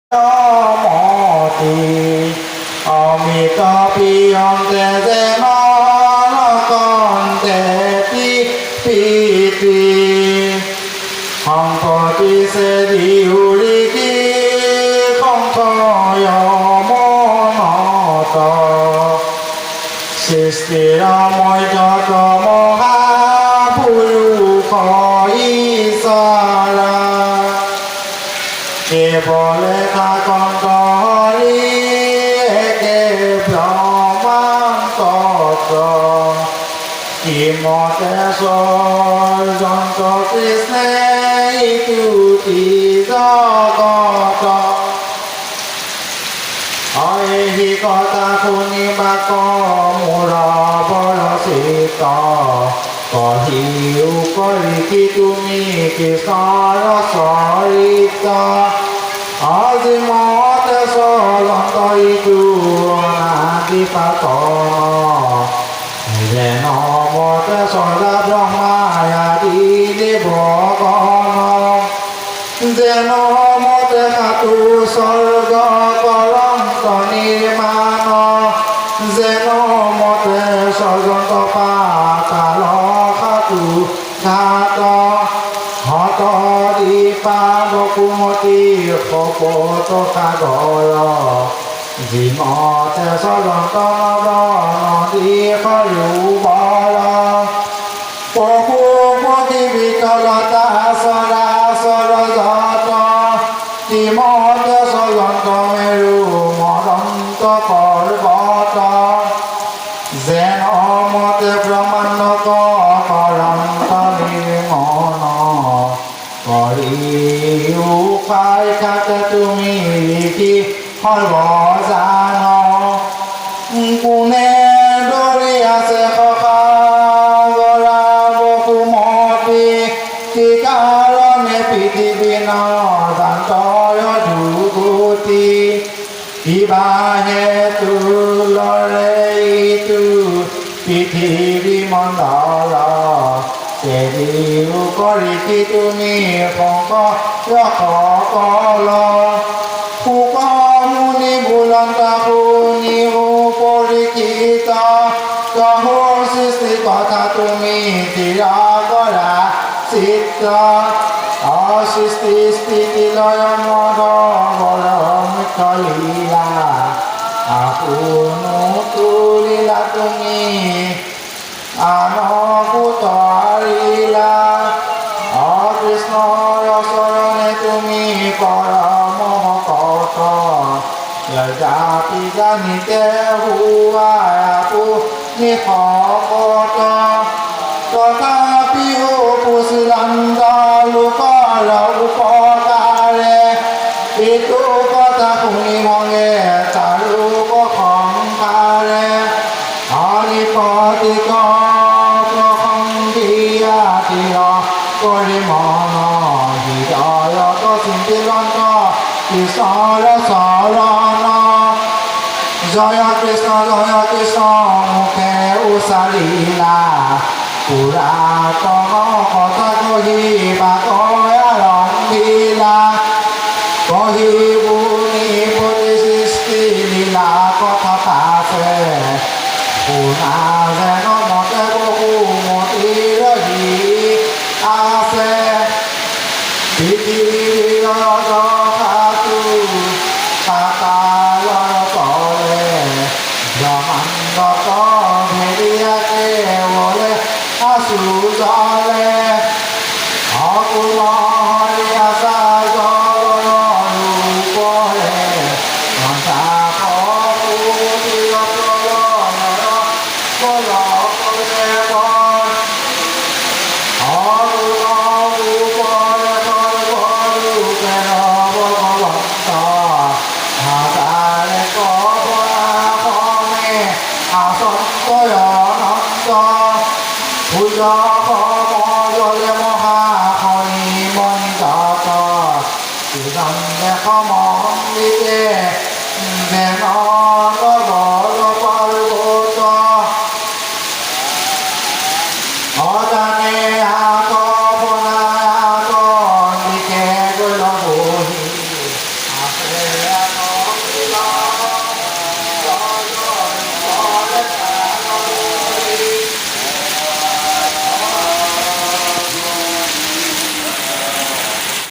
머리 어미더비 영대대 너건대 삐삐삐 황포지세리 우리기 공토여 모노도 시스티라 모이저도 모하 부유거 이사라 이볼레 가건거리 에게 병만도도 이모테솔 전도 크리스네 이투티저거도 어이히거다 군이바고 물어버렸을까 거히우거리 기둥이 기사였어있다 아직 못해서 런더이 주어나기빠떠 이제 너 못해서 다정마야 디디보거너 이제 너 못해서 두 설거거렁떠니마너 이제 너 못해서 전도파가러가두 가떠 허터리빠보구모티 호보토가거러 지못해서 전도너너디거유버러 보구모티비거러다서라서러저떠 지못해서 전도메루 머런떠벌버떠 제노모테 브라만노거 거런떠리모너 거리우파이 카테 투미리키 헐버자노 꾸네 도리아세 거가거라보구모티 티가러네 피티비너 산토요 두구티 이바해 툴러레이투 피티비 먼다라 세리우거리키 투미 공거 여거거러 후거무니 불런다후니 후보리키다 거호시스티거다 투미 디라거라 시타 어시스티스티티러여머러 버럼미컬리라 아후누투리라 투미 아노구토리라 어크리스노여서ৰণে তুমি পৰমহকত যজাতি জানিতে হুৱাপু নিশকত তথাপিও পুছিলান্দ লোকৰ উপকাৰে এইটো কথা শুনি মঙে তাৰো সংসাৰে অনিপতিক কৰি মন হৃদয়ত চিন্তিলন্ত কৃষ্ণৰ চৰণ জয় কৃষ্ণ মুখে উচাৰিলা পুৰাতন কথা কহিবা আৰম্ভিলা কহিবুনি প্ৰতি সৃষ্টি লীলা কথা পাছে শুনা যেন মতে বহুমতি ৰহি আছে পৃথিৱীৰ জহাটো পাতালৰ তলে ব্ৰহ্মাণ্ডত ভেদিয়াকে বলে আছো জলে অকুল হৰি আছা জলৰূপৰে মহাশনি মন্ত্ৰত